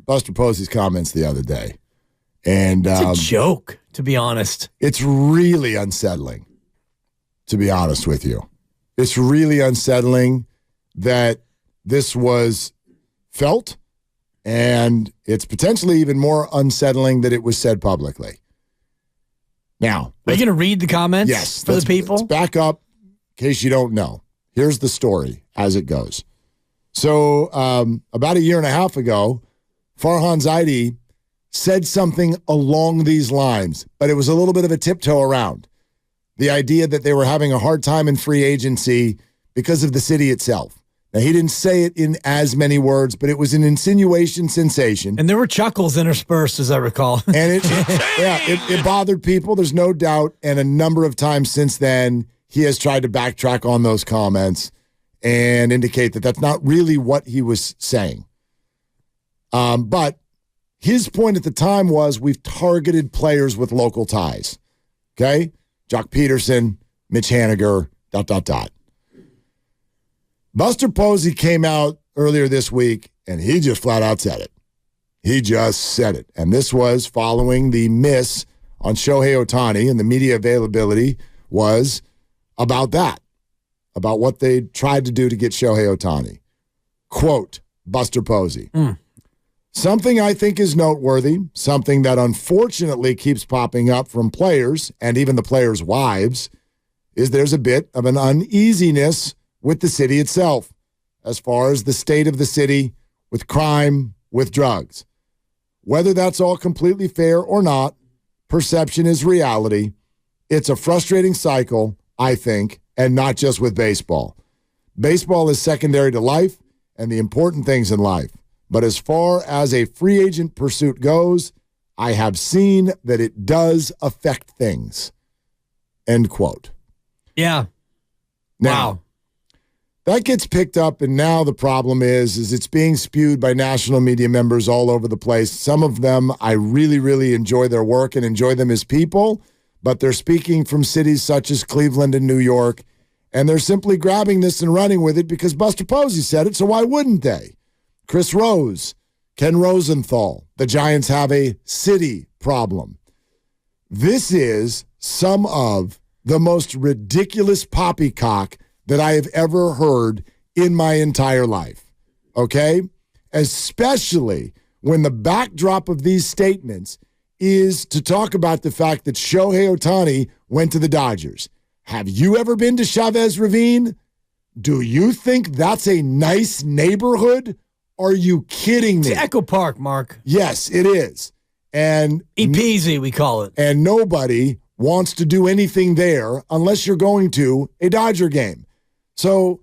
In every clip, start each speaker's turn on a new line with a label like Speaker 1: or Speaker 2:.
Speaker 1: Buster Posey's comments the other day. And
Speaker 2: it's a joke, to be honest.
Speaker 1: It's really unsettling, to be honest with you. It's really unsettling that this was felt, and it's potentially even more unsettling that it was said publicly. Now,
Speaker 2: are you going to read the comments for the people?
Speaker 1: Let's back up in case you don't know. Here's the story as it goes. So about a year and a half ago, Farhan Zaidi said something along these lines, but it was a little bit of a tiptoe around the idea that they were having a hard time in free agency because of the city itself. Now, he didn't say it in as many words, but it was an insinuation sensation.
Speaker 2: And there were chuckles interspersed, as I recall.
Speaker 1: And it bothered people, there's no doubt. And a number of times since then, he has tried to backtrack on those comments and indicate that that's not really what he was saying. But his point at the time was we've targeted players with local ties. Okay? Jock Peterson, Mitch Haniger, ... Buster Posey came out earlier this week, and he just flat out said it. He just said it. And this was following the miss on Shohei Ohtani, and the media availability was about that, about what they tried to do to get Shohei Ohtani. Quote, Buster Posey. Something I think is noteworthy, something that unfortunately keeps popping up from players and even the players' wives, is there's a bit of an uneasiness with the city itself, as far as the state of the city, with crime, with drugs. Whether that's all completely fair or not, perception is reality. It's a frustrating cycle, I think, and not just with baseball. Baseball is secondary to life and the important things in life. But as far as a free agent pursuit goes, I have seen that it does affect things. End quote.
Speaker 2: Yeah.
Speaker 1: Now,
Speaker 2: wow.
Speaker 1: That gets picked up, and now the problem is it's being spewed by national media members all over the place. Some of them, I really, really enjoy their work and enjoy them as people, but they're speaking from cities such as Cleveland and New York, and they're simply grabbing this and running with it because Buster Posey said it, so why wouldn't they? Chris Rose, Ken Rosenthal, the Giants have a city problem. This is some of the most ridiculous poppycock that I have ever heard in my entire life, okay? Especially when the backdrop of these statements is to talk about the fact that Shohei Ohtani went to the Dodgers. Have you ever been to Chavez Ravine? Do you think that's a nice neighborhood? Are you kidding me?
Speaker 2: It's Echo Park, Mark.
Speaker 1: Yes, it is. And
Speaker 2: Epeasy, we call it.
Speaker 1: And nobody wants to do anything there unless you're going to a Dodger game. So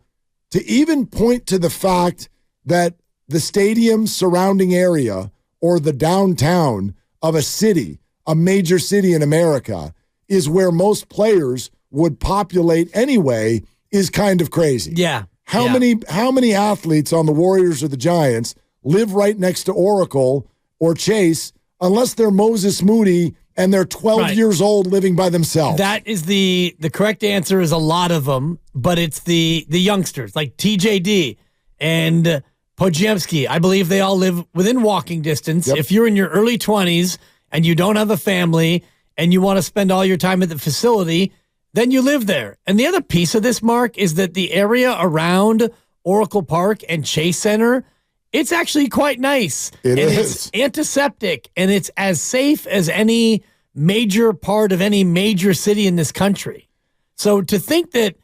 Speaker 1: to even point to the fact that the stadium surrounding area or the downtown of a city, a major city in America, is where most players would populate anyway is kind of crazy.
Speaker 2: Yeah.
Speaker 1: How many athletes on the Warriors or the Giants live right next to Oracle or Chase unless they're Moses Moody and they're 12 years old living by themselves?
Speaker 2: That is the correct answer is a lot of them, but it's the youngsters like TJD and Pojemski. I believe they all live within walking distance. Yep. If you're in your early 20s and you don't have a family and you want to spend all your time at the facility, then you live there. And the other piece of this, Mark, is that the area around Oracle Park and Chase Center, it's actually quite nice. It's antiseptic, and it's as safe as any major part of any major city in this country. So to think that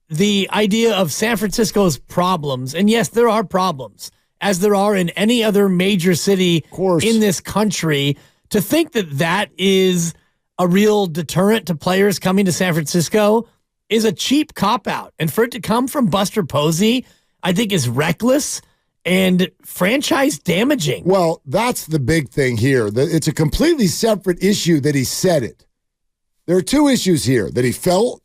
Speaker 2: the idea of San Francisco's problems, and yes, there are problems, as there are in any other major city in this country, to think that that is a real deterrent to players coming to San Francisco is a cheap cop-out. And for it to come from Buster Posey, I think is reckless and franchise damaging.
Speaker 1: Well, that's the big thing here. It's a completely separate issue that he said it. There are two issues here, that he felt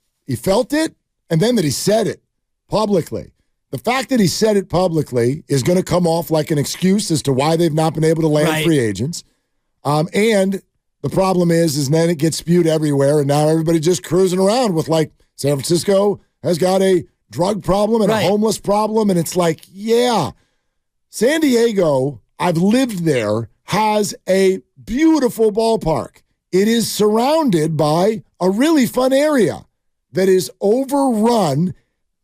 Speaker 1: it, and then that he said it publicly. The fact that he said it publicly is going to come off like an excuse as to why they've not been able to land free agents. And the problem is then it gets spewed everywhere, and now everybody just cruising around with, like, San Francisco has got a drug problem and a homeless problem, and it's like, yeah. San Diego, I've lived there, has a beautiful ballpark. It is surrounded by a really fun area that is overrun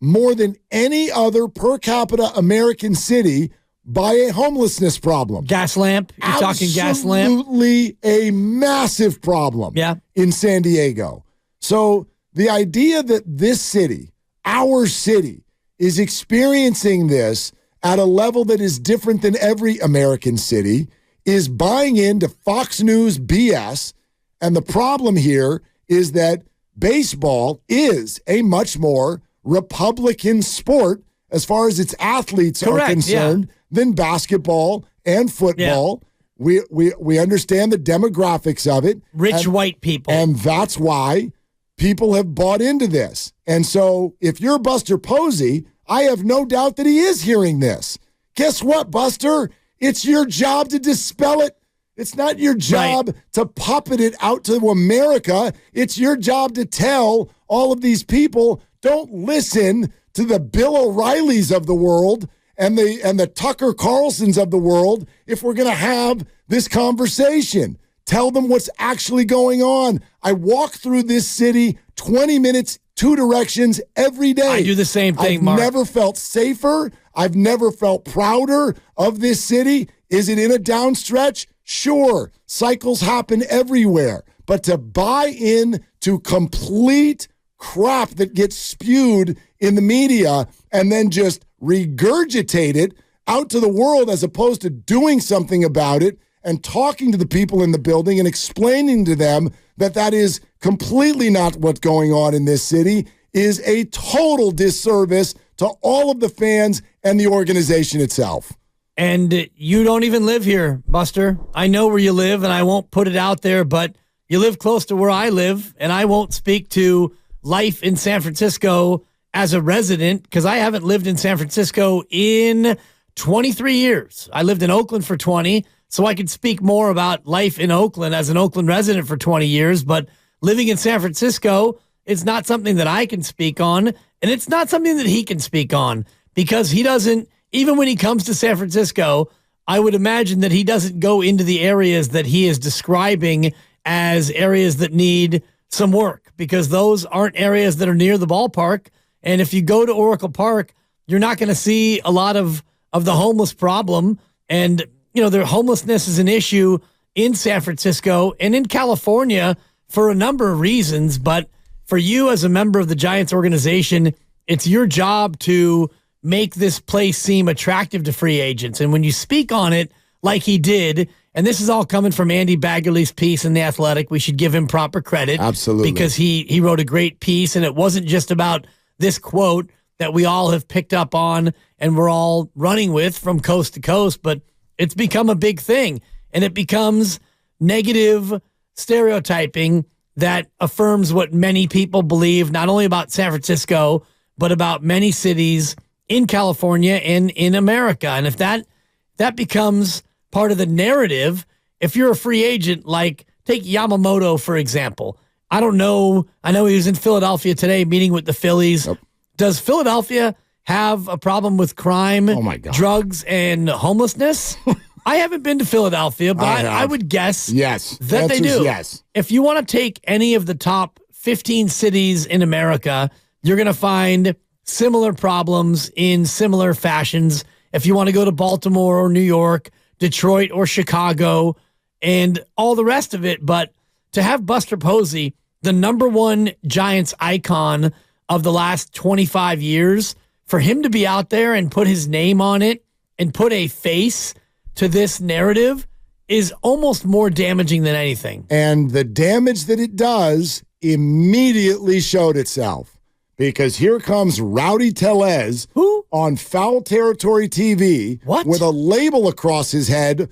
Speaker 1: more than any other per capita American city by a homelessness problem.
Speaker 2: Gas lamp? You're talking gas lamp?
Speaker 1: Absolutely a massive problem in San Diego. So the idea that this city, our city, is experiencing this at a level that is different than every American city is buying into Fox News BS. And the problem here is that baseball is a much more Republican sport as far as its athletes are concerned than basketball and football. Yeah. We understand the demographics of it.
Speaker 2: Rich white people.
Speaker 1: And that's why people have bought into this. And so if you're Buster Posey, I have no doubt that he is hearing this. Guess what, Buster? It's your job to dispel it. It's not your job to puppet it out to America. It's your job to tell all of these people, don't listen to the Bill O'Reillys of the world and the Tucker Carlsons of the world if we're going to have this conversation. Tell them what's actually going on. I walk through this city 20 minutes, 2 directions every day.
Speaker 2: I do the same thing, Mark.
Speaker 1: I've never felt safer. I've never felt prouder of this city. Is it in a down stretch? Sure. Cycles happen everywhere. But to buy in to complete crap that gets spewed in the media and then just regurgitate it out to the world as opposed to doing something about it and talking to the people in the building and explaining to them that that is completely not what's going on in this city is a total disservice to all of the fans and the organization itself.
Speaker 2: And you don't even live here, Buster. I know where you live, and I won't put it out there, but you live close to where I live, and I won't speak to life in San Francisco as a resident because I haven't lived in San Francisco in 23 years. I lived in Oakland for 20, so I could speak more about life in Oakland as an Oakland resident for 20 years, but living in San Francisco, it's not something that I can speak on, and it's not something that he can speak on because he doesn't, even when he comes to San Francisco, I would imagine that he doesn't go into the areas that he is describing as areas that need some work because those aren't areas that are near the ballpark. And if you go to Oracle Park, you're not going to see a lot of the homeless problem. And, you know, their homelessness is an issue in San Francisco and in California for a number of reasons. But for you as a member of the Giants organization, it's your job to make this place seem attractive to free agents. And when you speak on it like he did, and this is all coming from Andy Baggerly's piece in The Athletic, we should give him proper credit.
Speaker 1: Absolutely.
Speaker 2: Because he wrote a great piece, and it wasn't just about this quote that we all have picked up on and we're all running with from coast to coast, but it's become a big thing. And it becomes negative stereotyping that affirms what many people believe, not only about San Francisco, but about many cities in California and in America. And if that becomes part of the narrative, if you're a free agent, like take Yamamoto, for example. I don't know. I know he was in Philadelphia today meeting with the Phillies. Yep. Does Philadelphia have a problem with crime, drugs, and homelessness? I haven't been to Philadelphia, but I would guess that they do. Yes. If you want to take any of the top 15 cities in America, you're going to find similar problems in similar fashions. If you want to go to Baltimore or New York, Detroit or Chicago, and all the rest of it. But to have Buster Posey, the number one Giants icon of the last 25 years, for him to be out there and put his name on it and put a face to this narrative is almost more damaging than anything.
Speaker 1: And the damage that it does immediately showed itself. Because here comes Rowdy Tellez on Foul Territory TV with a label across his head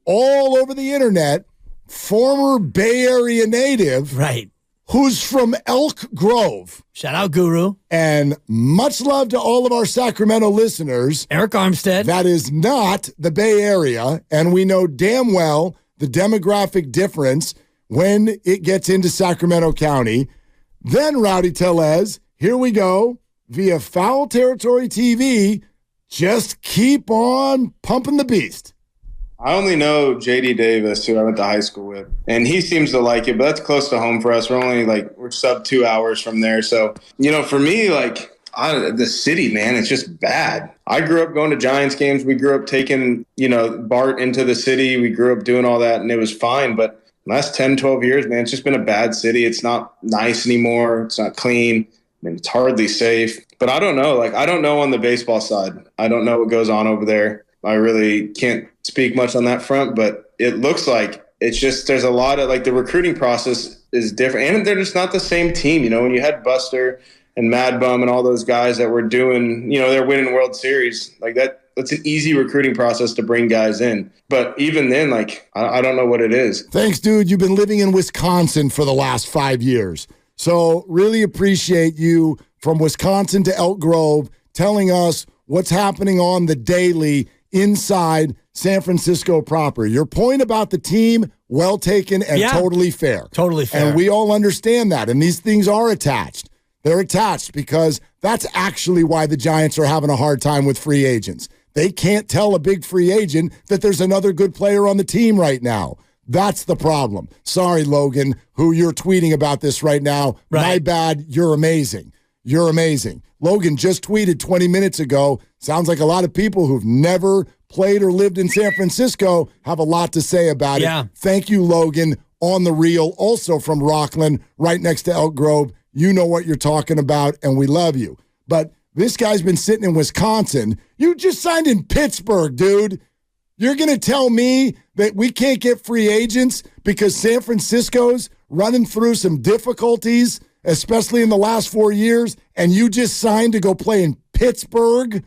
Speaker 1: all over the internet, former Bay Area native, who's from Elk Grove.
Speaker 2: Shout out, Guru.
Speaker 1: And much love to all of our Sacramento listeners.
Speaker 2: Eric Armstead.
Speaker 1: That is not the Bay Area, and we know damn well the demographic difference when it gets into Sacramento County. Then Rowdy Tellez, here we go, via Foul Territory TV, just keep on pumping the beast.
Speaker 3: I only know JD Davis, who I went to high school with, and he seems to like it, but that's close to home for us. We're sub 2 hours from there. So, for me, the city, man, it's just bad. I grew up going to Giants games. We grew up taking, Bart into the city. We grew up doing all that, and it was fine. But last 10, 12 years, man, it's just been a bad city. It's not nice anymore. It's not clean. It's hardly safe. But I don't know. I don't know on the baseball side. I don't know what goes on over there. I really can't speak much on that front, but it looks like it's just there's a lot of the recruiting process is different, and they're just not the same team. When you had Buster and Mad Bum and all those guys that were doing, they're winning World Series that's an easy recruiting process to bring guys in. But even then, I don't know what it is.
Speaker 1: Thanks, dude. You've been living in Wisconsin for the last 5 years, so really appreciate you from Wisconsin to Elk Grove telling us what's happening on the daily inside San Francisco proper. Your point about the team, well taken and totally fair.
Speaker 2: Totally fair.
Speaker 1: And we all understand that. And these things are attached. They're attached because that's actually why the Giants are having a hard time with free agents. They can't tell a big free agent that there's another good player on the team right now. That's the problem. Sorry, Logan, who you're tweeting about this right now. Right. My bad. You're amazing. You're amazing. Logan just tweeted 20 minutes ago. Sounds like a lot of people who've never played or lived in San Francisco have a lot to say about it. Thank you, Logan, on the reel, also from Rockland, right next to Elk Grove. You know what you're talking about, and we love you. But this guy's been sitting in Wisconsin. You just signed in Pittsburgh, dude. You're going to tell me that we can't get free agents because San Francisco's running through some difficulties, especially in the last 4 years, and you just signed to go play in Pittsburgh?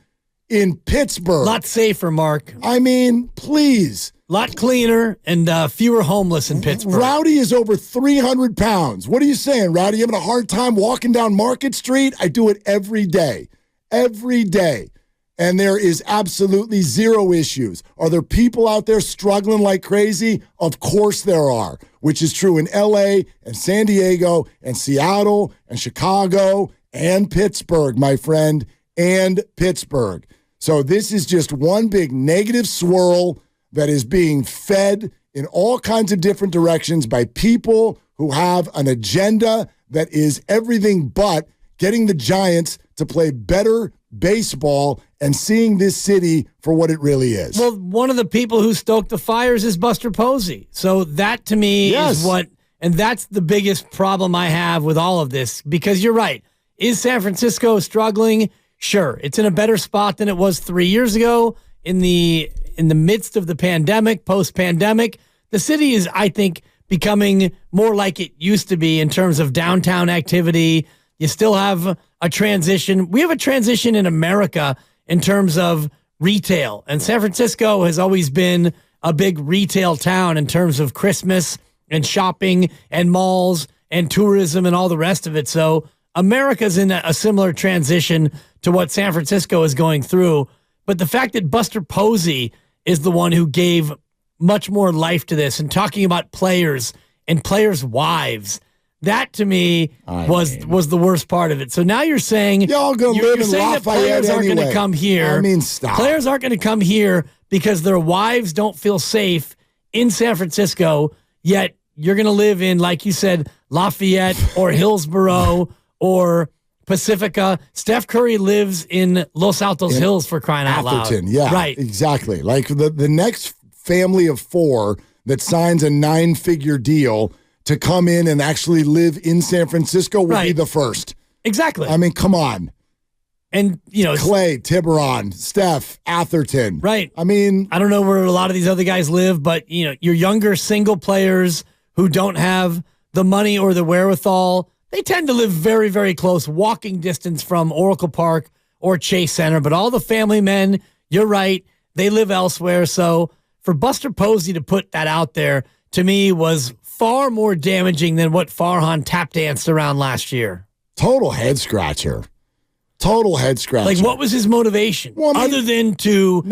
Speaker 1: In Pittsburgh.
Speaker 2: Lot safer, Mark.
Speaker 1: I mean, please.
Speaker 2: Lot cleaner and fewer homeless in Pittsburgh.
Speaker 1: Rowdy is over 300 pounds. What are you saying, Rowdy? You having a hard time walking down Market Street? I do it every day. Every day. And there is absolutely zero issues. Are there people out there struggling like crazy? Of course there are, which is true in L.A. and San Diego and Seattle and Chicago and Pittsburgh, my friend, and Pittsburgh. So this is just one big negative swirl that is being fed in all kinds of different directions by people who have an agenda that is everything but getting the Giants to play better baseball and seeing this city for what it really is.
Speaker 2: Well, one of the people who stoked the fires is Buster Posey. So that to me is and that's the biggest problem I have with all of this, because you're right. Is San Francisco struggling? Sure, it's in a better spot than it was 3 years ago in the midst of the pandemic, post-pandemic. The city is, I think, becoming more like it used to be in terms of downtown activity. You still have a transition. We have a transition in America in terms of retail, and San Francisco has always been a big retail town in terms of Christmas and shopping and malls and tourism and all the rest of it. So America's in a similar transition to what San Francisco is going through. But the fact that Buster Posey is the one who gave much more life to this and talking about players and players' wives, that to me was the worst part of it. So now you're saying
Speaker 1: y'all gonna live in Lafayette
Speaker 2: players aren't going to come here.
Speaker 1: I mean, stop.
Speaker 2: Players aren't going to come here because their wives don't feel safe in San Francisco, yet you're going to live in, like you said, Lafayette or Hillsborough or Pacifica. Steph Curry lives in Los Altos Hills, for crying out loud.
Speaker 1: Atherton, yeah, right. Exactly. Like the next family of four that signs a 9-figure deal to come in and actually live in San Francisco will be the first. Exactly. I mean, come on.
Speaker 2: And,
Speaker 1: Clay, Tiburon, Steph, Atherton.
Speaker 2: Right.
Speaker 1: I mean,
Speaker 2: I don't know where a lot of these other guys live, but, your younger single players who don't have the money or the wherewithal, they tend to live very, very close, walking distance from Oracle Park or Chase Center. But all the family men, you're right, they live elsewhere. So for Buster Posey to put that out there, to me, was far more damaging than what Farhan tap danced around last year.
Speaker 1: Total head scratcher. Total head scratcher.
Speaker 2: Like, what was his motivation? Well, other than to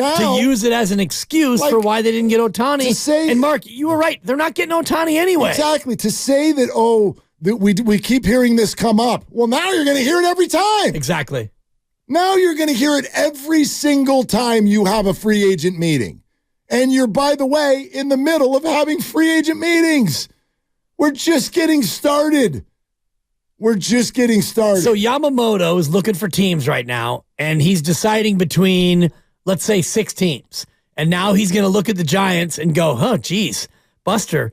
Speaker 2: use it as an excuse for why they didn't get Ohtani. And Mark, you were right. They're not getting Ohtani anyway.
Speaker 1: Exactly. To say that, we keep hearing this come up. Well, now you're going to hear it every time.
Speaker 2: Exactly.
Speaker 1: Now you're going to hear it every single time you have a free agent meeting. And you're, by the way, in the middle of having free agent meetings. We're just getting started. So
Speaker 2: Yamamoto is looking for teams right now, and he's deciding between, let's say, 6 teams. And now he's going to look at the Giants and go, oh, geez, Buster's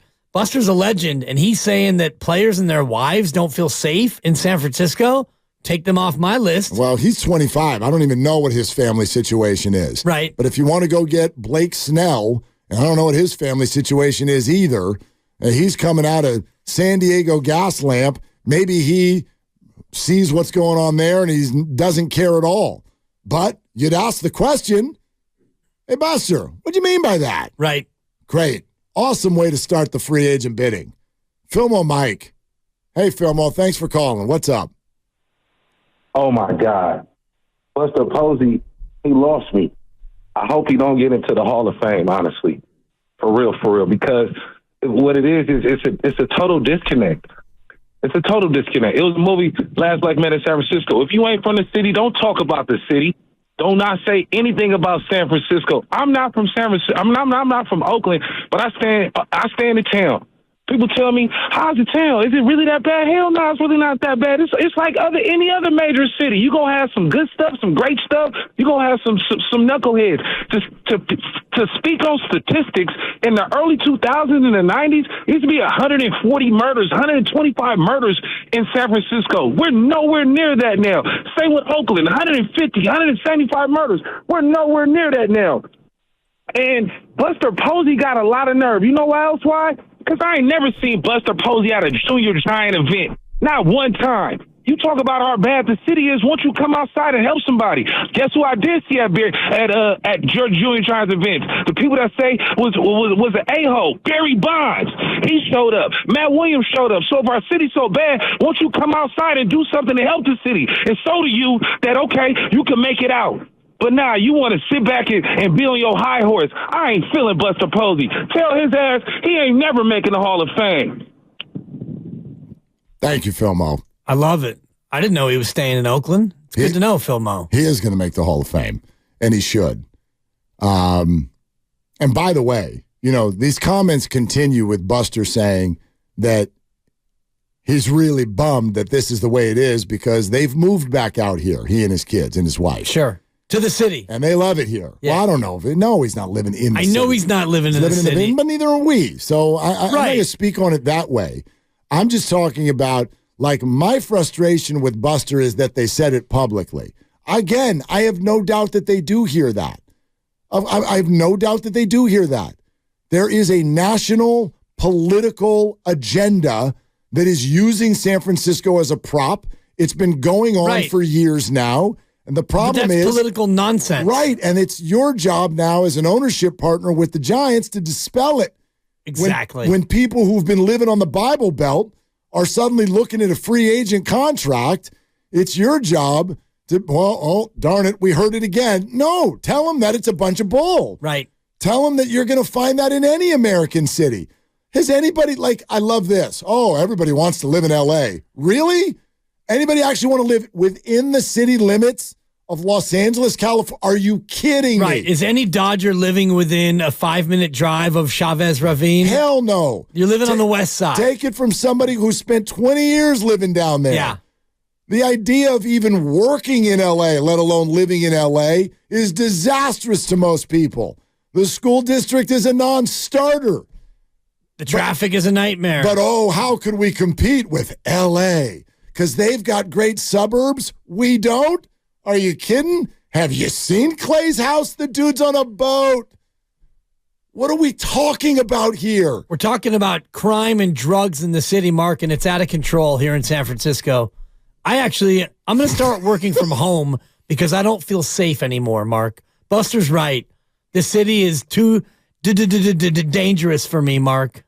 Speaker 2: a legend, and he's saying that players and their wives don't feel safe in San Francisco. Take them off my list.
Speaker 1: Well, he's 25. I don't even know what his family situation is.
Speaker 2: Right.
Speaker 1: But if you want to go get Blake Snell, and I don't know what his family situation is either, and he's coming out of San Diego gas lamp, maybe he sees what's going on there and he doesn't care at all. But you'd ask the question, hey, Buster, what do you mean by that?
Speaker 2: Right.
Speaker 1: Great. Awesome way to start the free agent bidding. Filmo Mike. Hey, Filmo, thanks for calling. What's up?
Speaker 4: Oh, my God. Buster Posey, he lost me. I hope he don't get into the Hall of Fame, honestly. For real, because what it is it's a total disconnect. It's a total disconnect. It was a movie, Last Black Man in San Francisco. If you ain't from the city, don't talk about the city. Don't not say anything about San Francisco. I'm not from San Francisco. I'm not from Oakland, but I stay in the town. People tell me, how's the town? Is it really that bad? Hell no, it's really not that bad. It's like any other major city. You're going to have some good stuff, some great stuff. You're going to have some knuckleheads. To speak on statistics, in the early 2000s and the 90s, there used to be 140 murders, 125 murders in San Francisco. We're nowhere near that now. Same with Oakland, 150, 175 murders. We're nowhere near that now. And Buster Posey got a lot of nerve. You know why? Because I ain't never seen Buster Posey at a junior giant event. Not one time. You talk about how bad the city is. Won't you come outside and help somebody? Guess who I did see at junior giant events? The people that say was an a-hole. Barry Bonds. He showed up. Matt Williams showed up. So if our city's so bad, won't you come outside and do something to help the city? And so do you that, okay, you can make it out. But now you want to sit back and be on your high horse. I ain't feeling Buster Posey. Tell his ass he ain't never making the Hall of Fame.
Speaker 1: Thank you, Filmo.
Speaker 2: I love it. I didn't know he was staying in Oakland. It's good to know, Filmo.
Speaker 1: He is going to make the Hall of Fame, and he should. And by the way, these comments continue with Buster saying that he's really bummed that this is the way it is because they've moved back out here, he and his kids and his wife.
Speaker 2: Sure. To the city.
Speaker 1: And they love it here. Yeah. Well, I don't know. No, he's not living in the city.
Speaker 2: I know he's not living in the city.
Speaker 1: But neither are we. So I'm not going to speak on it that way. I'm just talking about, my frustration with Buster is that they said it publicly. Again, I have no doubt that they do hear that. I have no doubt that they do hear that. There is a national political agenda that is using San Francisco as a prop. It's been going on for years now. And the problem is
Speaker 2: political nonsense.
Speaker 1: Right. And it's your job now as an ownership partner with the Giants to dispel it.
Speaker 2: Exactly.
Speaker 1: When people who've been living on the Bible Belt are suddenly looking at a free agent contract, it's your job to, darn it, we heard it again. No, tell them that it's a bunch of bull.
Speaker 2: Right.
Speaker 1: Tell them that you're going to find that in any American city. Has anybody, I love this. Oh, everybody wants to live in L.A. Really? Anybody actually want to live within the city limits of Los Angeles, California? Are you kidding me?
Speaker 2: Right. Is any Dodger living within a 5-minute drive of Chavez Ravine?
Speaker 1: Hell no.
Speaker 2: You're living on the west side.
Speaker 1: Take it from somebody who spent 20 years living down there.
Speaker 2: Yeah.
Speaker 1: The idea of even working in L.A., let alone living in L.A., is disastrous to most people. The school district is a non-starter.
Speaker 2: The traffic is a nightmare.
Speaker 1: But, how could we compete with L.A.? Because they've got great suburbs. We don't? Are you kidding? Have you seen Clay's house? The dude's on a boat. What are we talking about here?
Speaker 2: We're talking about crime and drugs in the city, Mark, and it's out of control here in San Francisco. I'm going to start working from home because I don't feel safe anymore, Mark. Buster's right. The city is too dangerous for me, Mark.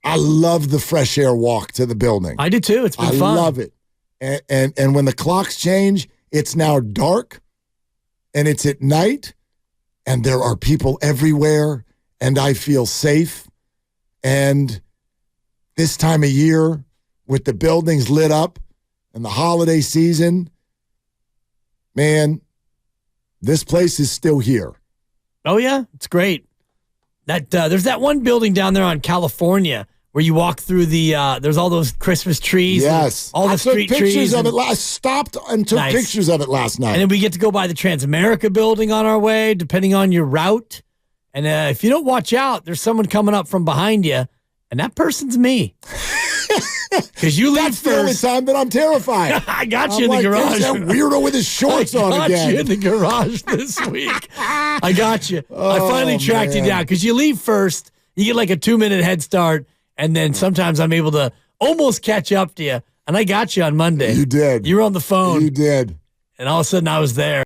Speaker 1: I love the fresh air walk to the building.
Speaker 2: I do too. It's been fun.
Speaker 1: I love it. And when the clocks change, it's now dark and it's at night and there are people everywhere and I feel safe. And this time of year with the buildings lit up and the holiday season, man, this place is still here.
Speaker 2: Oh, yeah. It's great. There's that one building down there on California where you walk through there's all those Christmas trees.
Speaker 1: Yes.
Speaker 2: All the street trees.
Speaker 1: Pictures of it. I stopped and took pictures of it last night.
Speaker 2: And then we get to go by the Transamerica building on our way, depending on your route. And if you don't watch out, there's someone coming up from behind you, and that person's me. Because you leave
Speaker 1: That's
Speaker 2: first.
Speaker 1: the only time that I'm terrified.
Speaker 2: I got you in the garage.
Speaker 1: There's that weirdo with his shorts on again.
Speaker 2: I got you in the garage this week. I got you. I finally tracked you down because you leave first. You get like a 2-minute head start, and then sometimes I'm able to almost catch up to you. And I got you on Monday.
Speaker 1: You did.
Speaker 2: You were on the phone.
Speaker 1: You did.
Speaker 2: And all of a sudden I was there.